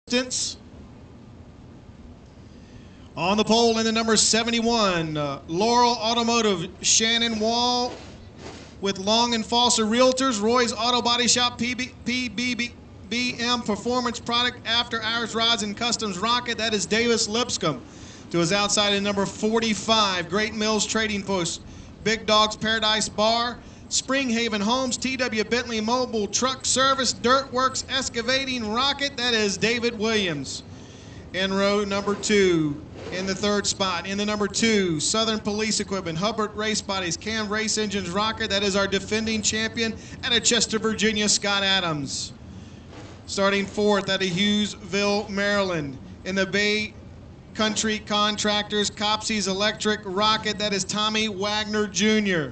distance. On the pole in the number 71, Laurel Automotive, Shannon Wall with Long and Foster Realtors, Roy's Auto Body Shop, PBBM Performance Product, After Hours Rods and Customs Rocket. That is Davis Lipscomb. To his outside in number 45, Great Mills Trading Post, Big Dogs Paradise Bar, Springhaven Homes, TW Bentley Mobile Truck Service, Dirtworks Excavating Rocket. That is David Williams. In row number 2, in the third spot, in the number 2, Southern Police Equipment, Hubbard Race Bodies, Cam Race Engines Rocket. That is our defending champion out of Chester, Virginia, Scott Adams. Starting fourth out of Hughesville, Maryland, in the Bay Country Contractors, Copsy's Electric Rocket. That is Tommy Wagner Jr.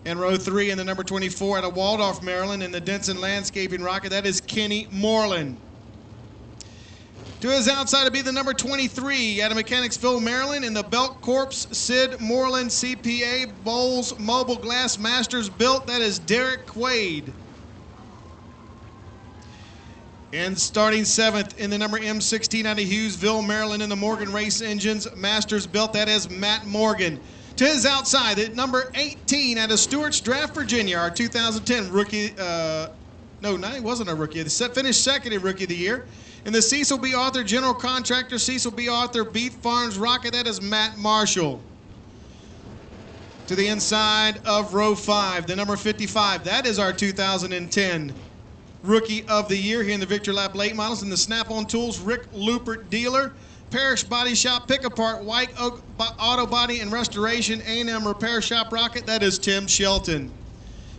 In row 3, in the number 24, out of Waldorf, Maryland, in the Denson Landscaping Rocket. That is Kenny Moreland. To his outside to be the number 23 out of Mechanicsville, Maryland, in the Belt Corps, Sid Moreland CPA Bowles Mobile Glass Masters Built. That is Derek Quaid. And starting 7th in the number M16 out of Hughesville, Maryland, in the Morgan Race Engines Masters Built. That is Matt Morgan. To his outside, at number 18 out of Stewart's Draft, Virginia, our 2010 rookie. No, he wasn't a rookie. He finished second in Rookie of the Year. In the Cecil B. Arthur General Contractor, Cecil B. Arthur Beef Farms Rocket, that is Matt Marshall. To the inside of row 5, the number 55, that is our 2010 Rookie of the Year here in the Victor Lap Late Models. In the Snap-on Tools, Rick Lupert Dealer, Parrish Body Shop, Pick Apart, White Oak Auto Body and Restoration, A&M Repair Shop Rocket, that is Tim Shelton.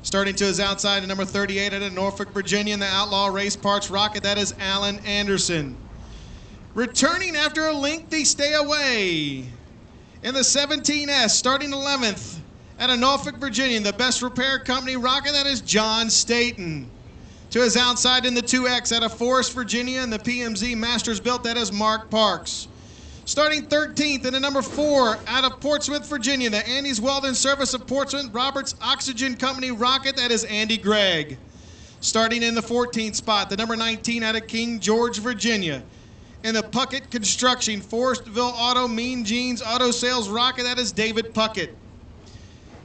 Starting to his outside at number 38 out of Norfolk, Virginia, in the Outlaw Race Parts Rocket, that is Alan Anderson. Returning after a lengthy stay away, in the 17S, starting 11th out of Norfolk, Virginia, in the Best Repair Company Rocket, that is John Staten. To his outside in the 2X out of Forest, Virginia, in the PMZ Masters Built, that is Mark Parks. Starting 13th in the number 4 out of Portsmouth, Virginia, the Andy's Welding Service of Portsmouth, Roberts Oxygen Company Rocket, that is Andy Gregg. Starting in the 14th spot, the number 19 out of King George, Virginia, in the Puckett Construction, Forestville Auto, Mean Jeans Auto Sales Rocket, that is David Puckett.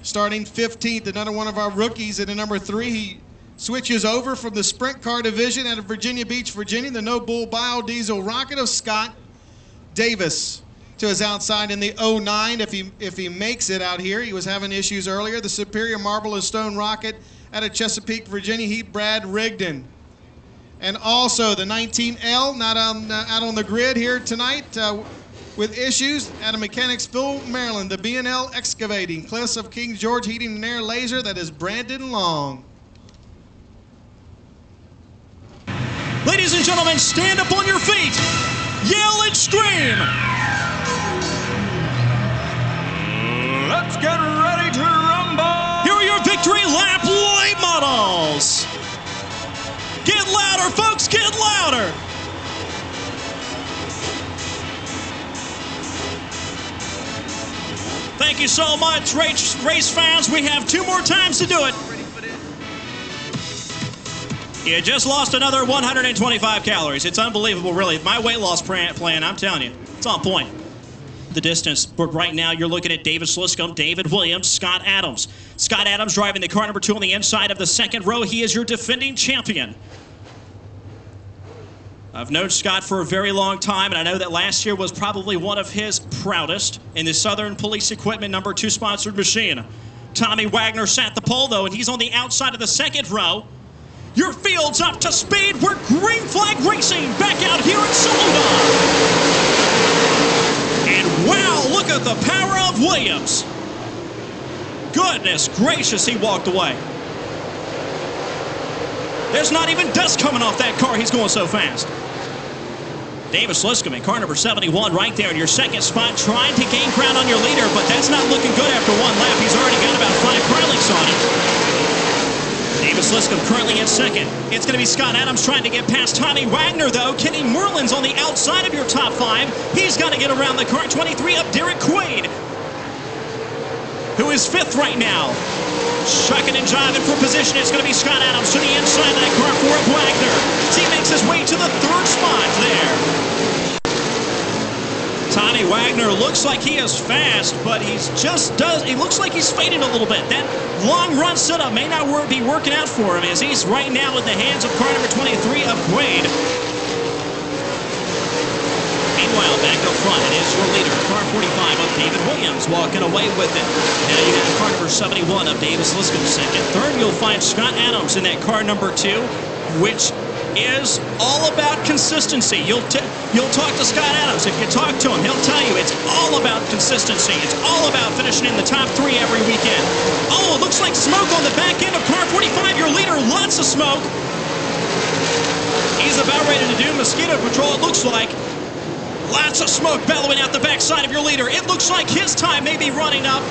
Starting 15th, another one of our rookies in the number 3, he switches over from the Sprint Car Division out of Virginia Beach, Virginia, the No Bull Biodiesel Rocket of Scott Davis. To his outside in the 09, if he makes it out here, he was having issues earlier, the Superior Marble and Stone Rocket out of Chesapeake, Virginia, he Brad Rigdon. And also the 19L, not out on the grid here tonight, with issues out of Mechanicsville, Maryland, the B&L Excavating, Cliffs of King George Heating and Air Laser, that is Brandon Long. Ladies and gentlemen, stand up on your feet. Yell and scream. Let's get ready to rumble. Here are your Victory Lap Late Models. Get louder, folks, get louder. Thank you so much, race fans. We have 2 more times to do it. You just lost another 125 calories. It's unbelievable, really. My weight loss plan, I'm telling you, it's on point. The distance, but right now you're looking at Davis Lipscomb, David Williams, Scott Adams. Scott Adams driving the car number 2 on the inside of the second row. He is your defending champion. I've known Scott for a very long time, and I know that last year was probably one of his proudest in the Southern Police Equipment number 2 sponsored machine. Tommy Wagner sat the pole, though, and he's on the outside of the second row. Your field's up to speed. We're Green Flag Racing back out here in Saluda. And wow, look at the power of Williams. Goodness gracious, he walked away. There's not even dust coming off that car. He's going so fast. Davis Lipscomb in car number 71 right there in your second spot, trying to gain ground on your leader, but that's not looking good after 1 lap. He's already got about 5 Crowleys on it. Davis Lipscomb currently in second. It's going to be Scott Adams trying to get past Tommy Wagner, though. Kenny Moreland's on the outside of your top 5. He's got to get around the car. 23 up, Derek Quaid, who is 5th right now. Shucking and jiving for position. It's going to be Scott Adams to the inside of that car for Wagner. He makes his way to the 3rd spot. Wagner looks like he is fast, but he looks like he's fading a little bit. That long run setup may not be working out for him as he's right now in the hands of car number 23 of Quaid. Meanwhile, back up front, it is your leader, car 45 of David Williams, walking away with it. Now you have car number 71 of Davis Liscombe second. Third, you'll find Scott Adams in that car number 2, which is all about consistency. You'll talk to Scott Adams. If you talk to him, he'll tell you it's all about consistency. It's all about finishing in the top 3 every weekend. Oh, it looks like smoke on the back end of car 45. Your leader, lots of smoke. He's about ready to do mosquito patrol, it looks like. Lots of smoke bellowing out the backside of your leader. It looks like his time may be running up.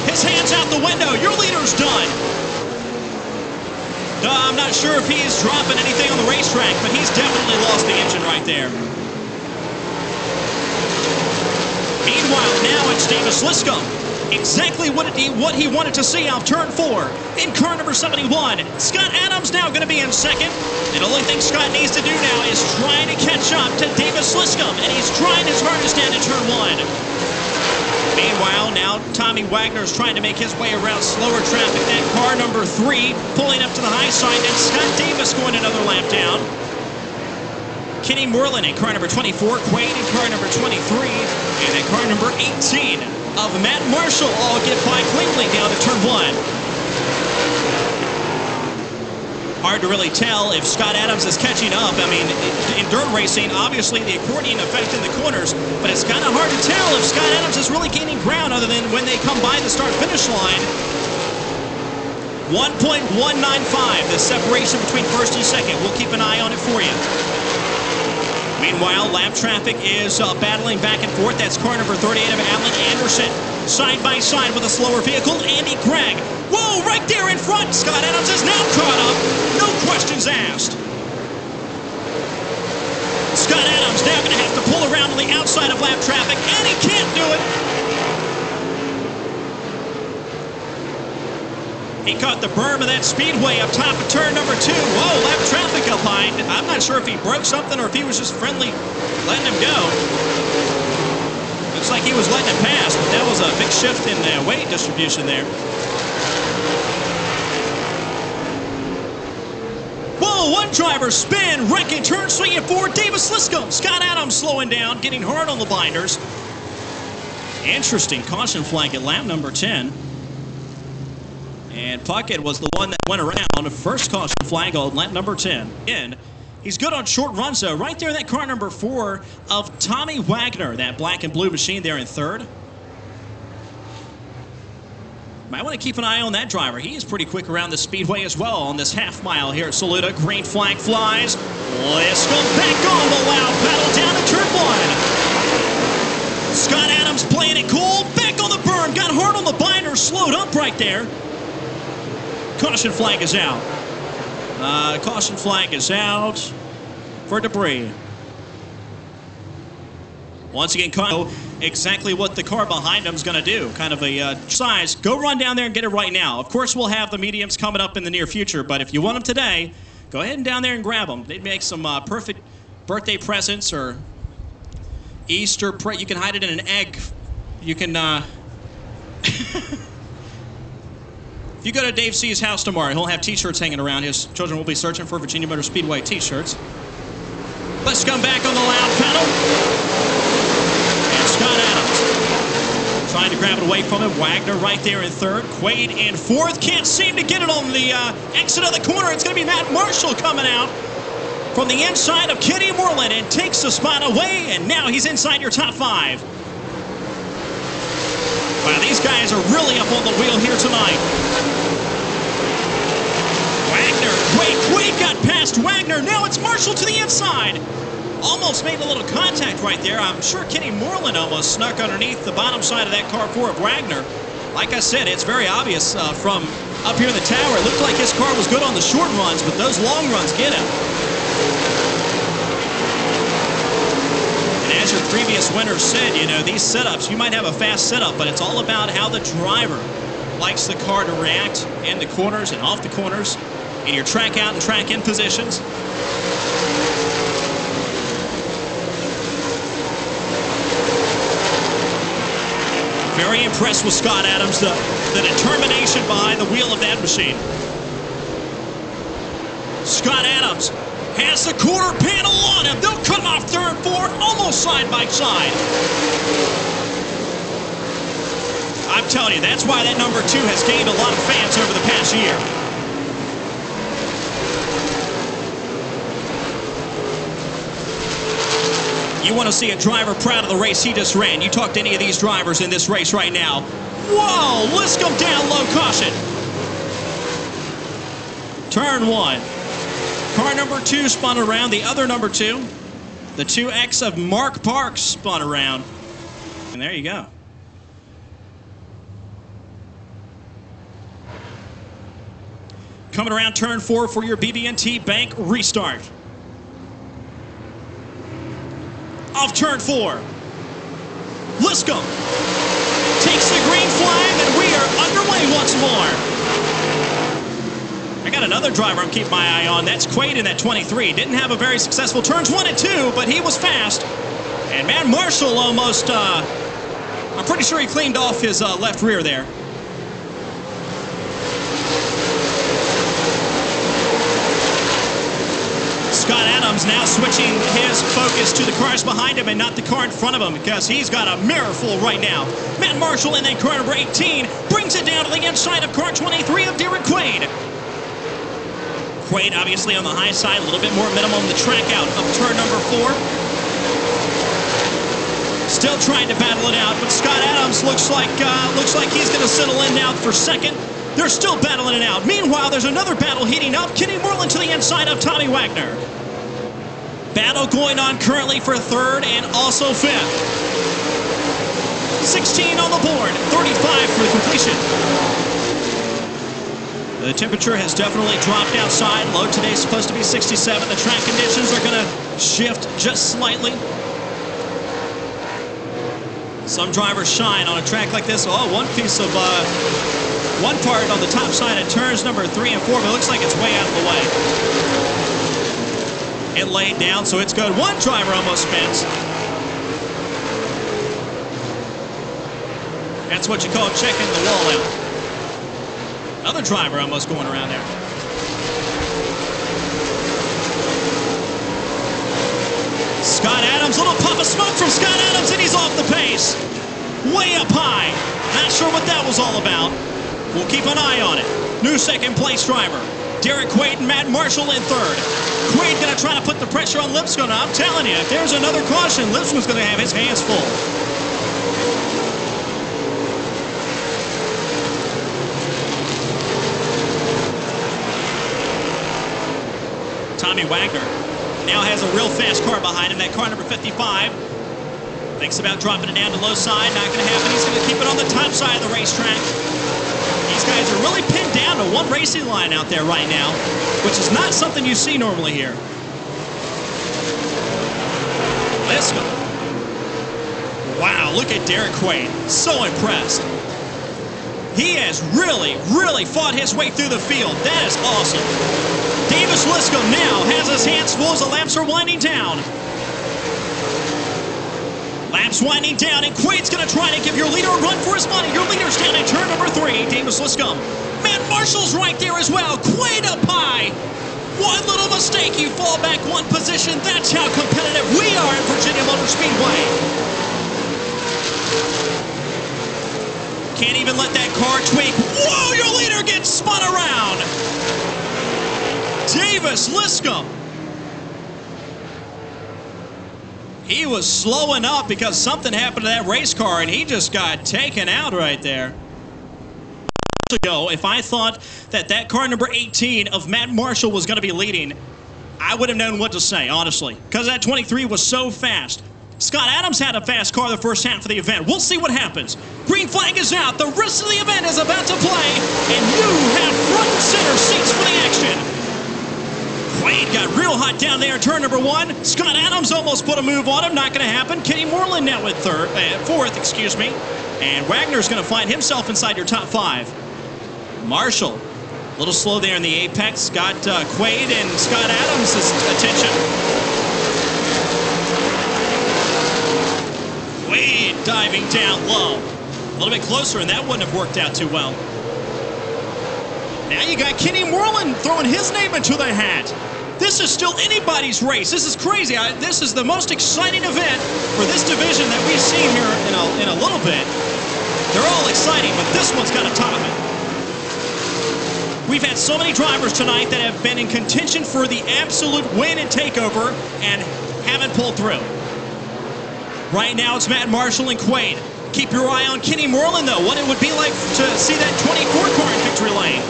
His hand's out the window. Your leader's done. I'm not sure if he's dropping anything on the racetrack, but he's definitely lost the engine right there. Meanwhile, now it's Davis Liscombe. Exactly what he wanted to see off turn 4 in car number 71. Scott Adams now going to be in second. And the only thing Scott needs to do now is trying to catch up to Davis Liscombe, and he's trying his hardest down in turn 1. Meanwhile, now Tommy Wagner is trying to make his way around slower traffic. That car number 3 pulling up to the high side, and Scott Davis going another lap down. Kenny Moreland in car number 24, Quaid in car number 23, and then car number 18 of Matt Marshall all get by cleanly down to turn 1. Hard to really tell if Scott Adams is catching up. I mean, in dirt racing, obviously the accordion effect in the corners, but it's kind of hard to tell if Scott Adams is really gaining ground other than when they come by the start-finish line. 1.195, the separation between first and second. We'll keep an eye on it for you. Meanwhile, lap traffic is battling back and forth. That's car number 38 of Alan Anderson. Side by side with a slower vehicle, Andy Gregg. Whoa, right there in front. Scott Adams is now caught up. No questions asked. Scott Adams now going to have to pull around on the outside of lap traffic, and he can't do it. He caught the berm of that speedway up top of turn number 2. Whoa, lap traffic up high. I'm not sure if he broke something or if he was just friendly letting him go. Looks like he was letting it pass, but that was a big shift in the weight distribution there. Whoa, one driver spin, wrecking turn 3 and 4. Davis Liscombe. Scott Adams slowing down, getting hard on the binders. Interesting caution flag at lap number 10. And Puckett was the one that went around. First caution flag on lap number 10. He's good on short runs, though. Right there, that car number 4 of Tommy Wagner, that black and blue machine there in third. Might want to keep an eye on that driver. He is pretty quick around the speedway as well on this half mile here at Saluda. Green flag flies. Liscombe back on the loud battle down to turn 1. Scott Adams playing it cool. Back on the berm. Got hard on the binder. Slowed up right there. Caution flag is out. Caution flag is out for debris. Once again, know exactly what the car behind him is going to do. Kind of a size. Go run down there and get it right now. Of course, we'll have the mediums coming up in the near future, but if you want them today, go ahead and down there and grab them. They'd make some perfect birthday presents or Easter. You can hide it in an egg. You can... If you go to Dave C's house tomorrow, he'll have T-shirts hanging around. His children will be searching for Virginia Motor Speedway T-shirts. Let's come back on the loud pedal. And Scott Adams trying to grab it away from him. Wagner right there in third. Quaid in fourth. Can't seem to get it on the exit of the corner. It's going to be Matt Marshall coming out from the inside of Kenny Moreland and takes the spot away. And now he's inside your top 5. Wow, these guys are really up on the wheel here tonight. Wagner, Quaid got past Wagner. Now it's Marshall to the inside. Almost made a little contact right there. I'm sure Kenny Moreland almost snuck underneath the bottom side of that car 4 of Wagner. Like I said, it's very obvious from up here in the tower. It looked like his car was good on the short runs, but those long runs get him. As your previous winner said, you know, these setups, you might have a fast setup, but it's all about how the driver likes the car to react in the corners and off the corners, in your track out and track in positions. Very impressed with Scott Adams, the determination behind the wheel of that machine. Scott Adams has the quarter panel on him. They'll come off third, fourth, almost side by side. I'm telling you, that's why that number 2 has gained a lot of fans over the past year. You want to see a driver proud of the race he just ran. You talk to any of these drivers in this race right now. Whoa, Liscomb down low, caution. Turn 1. Car number 2 spun around. The other number 2, the 2X of Mark Parks, spun around. And there you go. Coming around turn 4 for your BB&T Bank restart. Off turn 4. Liscomb takes the green flag, and we are underway once more. I got another driver I'm keeping my eye on. That's Quaid in that 23. Didn't have a very successful turns 1 and 2, but he was fast. And Matt Marshall almost, I'm pretty sure he cleaned off his left rear there. Scott Adams now switching his focus to the cars behind him and not the car in front of him, because he's got a mirror full right now. Matt Marshall in that car number 18 brings it down to the inside of car 23 of Derek Quaid. Quaid obviously on the high side, a little bit more minimum the track out of turn number 4. Still trying to battle it out, but Scott Adams looks like he's going to settle in now for second. They're still battling it out. Meanwhile, there's another battle heating up. Kenny Moreland to the inside of Tommy Wagner. Battle going on currently for third and also fifth. 16 on the board, 35 for the completion. The temperature has definitely dropped outside. Low today is supposed to be 67. The track conditions are going to shift just slightly. Some drivers shine on a track like this. Oh, one piece of one part on the top side of turns number 3 and 4, but it looks like it's way out of the way. It laid down, so it's good. One driver almost spins. That's what you call checking the wall out. Another driver almost going around there. Scott Adams, little puff of smoke from Scott Adams, and he's off the pace. Way up high. Not sure what that was all about. We'll keep an eye on it. New second place driver, Derek Quaid and Matt Marshall in third. Quaid going to try to put the pressure on Lipscomb. I'm telling you, if there's another caution, Lipscomb's going to have his hands full. Tommy Wagner now has a real fast car behind him, that car number 55. Thinks about dropping it down to low side, not going to happen. He's going to keep it on the top side of the racetrack. These guys are really pinned down to one racing line out there right now, which is not something you see normally here. Liscomb. Wow, look at Derek Quaid. So impressed. He has really fought his way through the field. That is awesome. Davis Liscomb now has his hands full as the laps are winding down. Laps winding down, and Quaid's going to try to give your leader a run for his money. Your leader's down in turn number 3, Davis Liscomb. Matt Marshall's right there as well. Quaid up high. One little mistake, you fall back one position. That's how competitive we are at Virginia Motor Speedway. Can't even let that car tweak. Whoa, your leader gets spun around. Davis Liscomb. He was slowing up because something happened to that race car, and he just got taken out right there. Ago, if I thought that car number 18 of Matt Marshall was going to be leading, I would have known what to say, honestly, because that 23 was so fast. Scott Adams had a fast car the first half of the event. We'll see what happens. Green flag is out. The rest of the event is about to play, and you have front and center seats for the action. Quaid got real hot down there in turn number 1. Scott Adams almost put a move on him. Not going to happen. Kenny Moreland now with fourth, excuse me. And Wagner's going to find himself inside your top 5. Marshall, a little slow there in the apex. Got Quaid and Scott Adams' attention. Quaid diving down low. A little bit closer, and that wouldn't have worked out too well. Now you got Kenny Moreland throwing his name into the hat. This is still anybody's race. This is crazy. This is the most exciting event for this division that we've seen here in a little bit. They're all exciting, but this one's got to top it. We've had so many drivers tonight that have been in contention for the absolute win and takeover and haven't pulled through. Right now it's Matt Marshall and Quaid. Keep your eye on Kenny Moreland, though. What it would be like to see that 24 car in victory lane.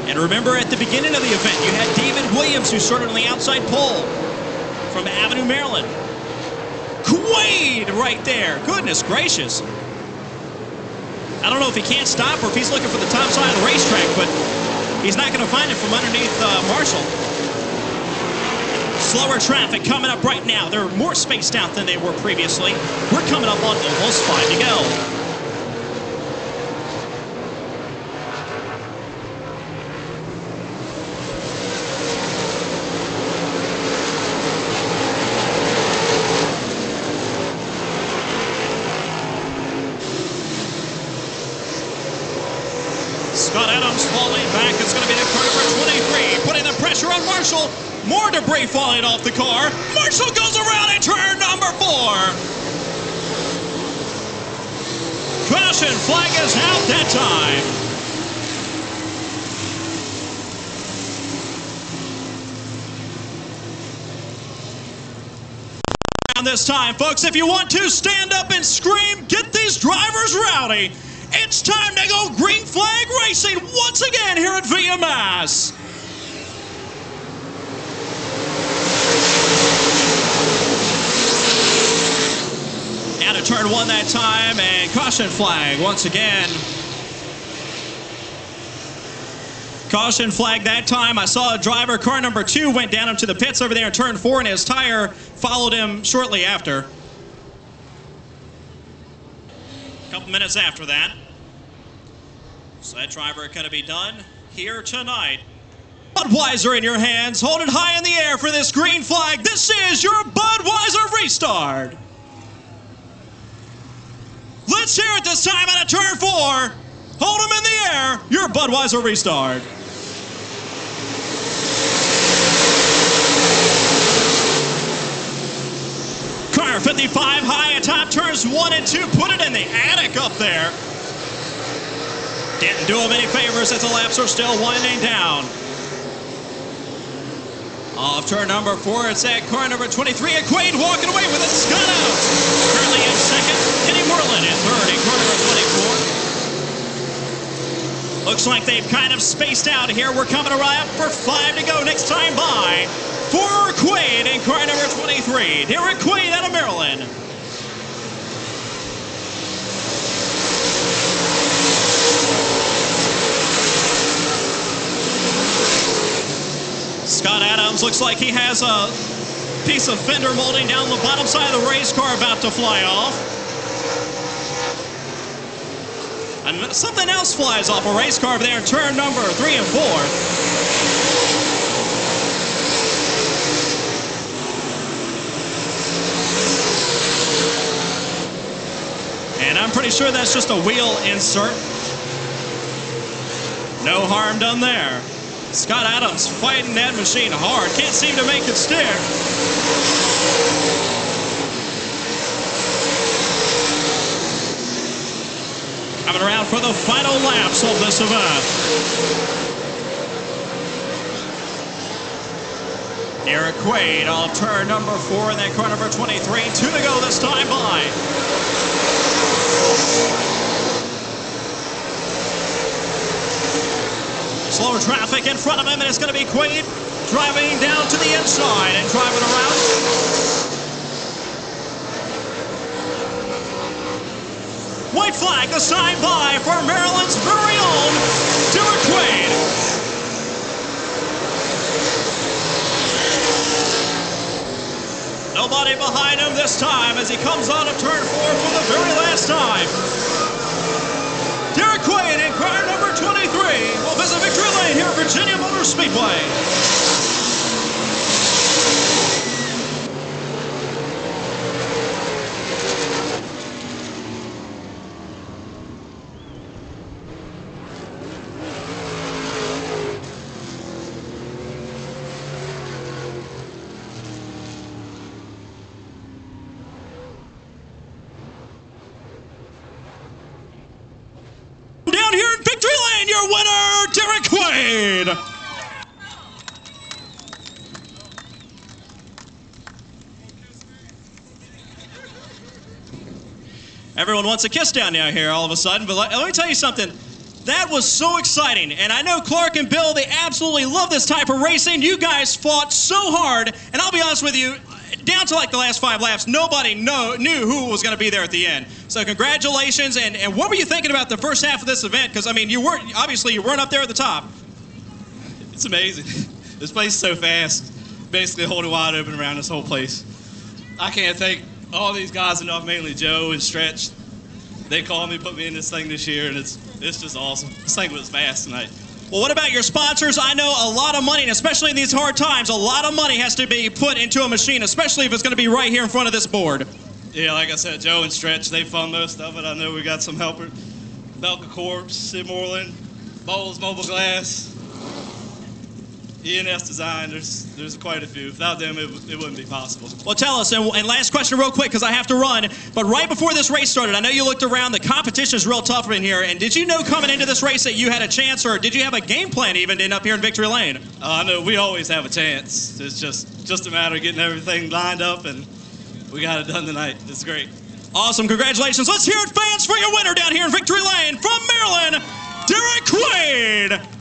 And remember, at the beginning of the event, you had David Williams, who started on the outside pole from Avenue, Maryland. Quaid right there. Goodness gracious. I don't know if he can't stop or if he's looking for the top side of the racetrack, but he's not going to find it from underneath Marshall. Slower traffic coming up right now. They're more spaced out than they were previously. We're coming up on almost 5 to go. Scott Adams falling back. It's going to be the car number 23, putting the pressure on Marshall. More debris falling off the car. Marshall goes around in turn number 4. Caution flag is out that time. This time, folks, if you want to stand up and scream, get these drivers rowdy. It's time to go green flag racing once again here at VMS. Out of turn 1 that time, and caution flag once again. Caution flag that time. I saw a driver, car number 2, went down into the pits over there in turn 4, and his tire followed him shortly after. A couple minutes after that. So that driver going to be done here tonight. Budweiser in your hands. Hold it high in the air for this green flag. This is your Budweiser restart. Let's hear it this time out of turn 4. Hold them in the air. Your Budweiser restart. Car 55 high atop turns 1 and 2. Put it in the attic up there. Didn't do him any favors as the laps are still winding down. Off turn number 4, it's that car number 23, and Quaid walking away with it. Scott out. Currently in second. Kenny Moreland in third in car number 24. Looks like they've kind of spaced out here. We're coming around for 5 to go next time by. For Quaid in car number 23. Derek Quaid out of Maryland. Scott Adams looks like he has a piece of fender molding down the bottom side of the race car about to fly off. And something else flies off a race car over there in turn number 3 and 4. And I'm pretty sure that's just a wheel insert. No harm done there. Scott Adams fighting that machine hard. Can't seem to make it stick. Coming around for the final laps of this event. Derek Quaid on turn number 4 in that car number 23. 2 to go this time by. Slow traffic in front of him, and it's going to be Quaid driving down to the inside and driving around. White flag this time by for Maryland's very own Derek Quaid. Nobody behind him this time as he comes on to turn 4 for the very last time. Derek Quaid in car number 23 will visit victory lane here at Virginia Motor Speedway. your winner, Derek Quaid. Everyone wants a kiss down now here all of a sudden, but let me tell you something. That was so exciting, and I know Clark and Bill, they absolutely love this type of racing. You guys fought so hard, and I'll be honest with you, down to like the last 5 laps, nobody knew who was going to be there at the end. So congratulations, and what were you thinking about the first half of this event? Because, I mean, you weren't up there at the top. It's amazing. This place is so fast, basically holding wide open around this whole place. I can't thank all these guys enough, mainly Joe and Stretch. They called me, put me in this thing this year, and it's just awesome. This thing was fast tonight. Well, what about your sponsors? I know a lot of money, and especially in these hard times, a lot of money has to be put into a machine, especially if it's going to be right here in front of this board. Yeah, like I said, Joe and Stretch, they fund most of it. I know we got some helpers. Belka Corp, Sid Moreland, Bowles Mobile Glass, E&S Design, there's quite a few. Without them, it wouldn't be possible. Well, tell us, and last question real quick, because I have to run, but right before this race started, I know you looked around, the competition is real tough in here, and did you know coming into this race that you had a chance, or did you have a game plan even to end up here in Victory Lane? I know we always have a chance. It's just a matter of getting everything lined up, and we got it done tonight. It's great. Awesome, congratulations. Let's hear it, fans, for your winner down here in Victory Lane from Maryland, Derek Quaid.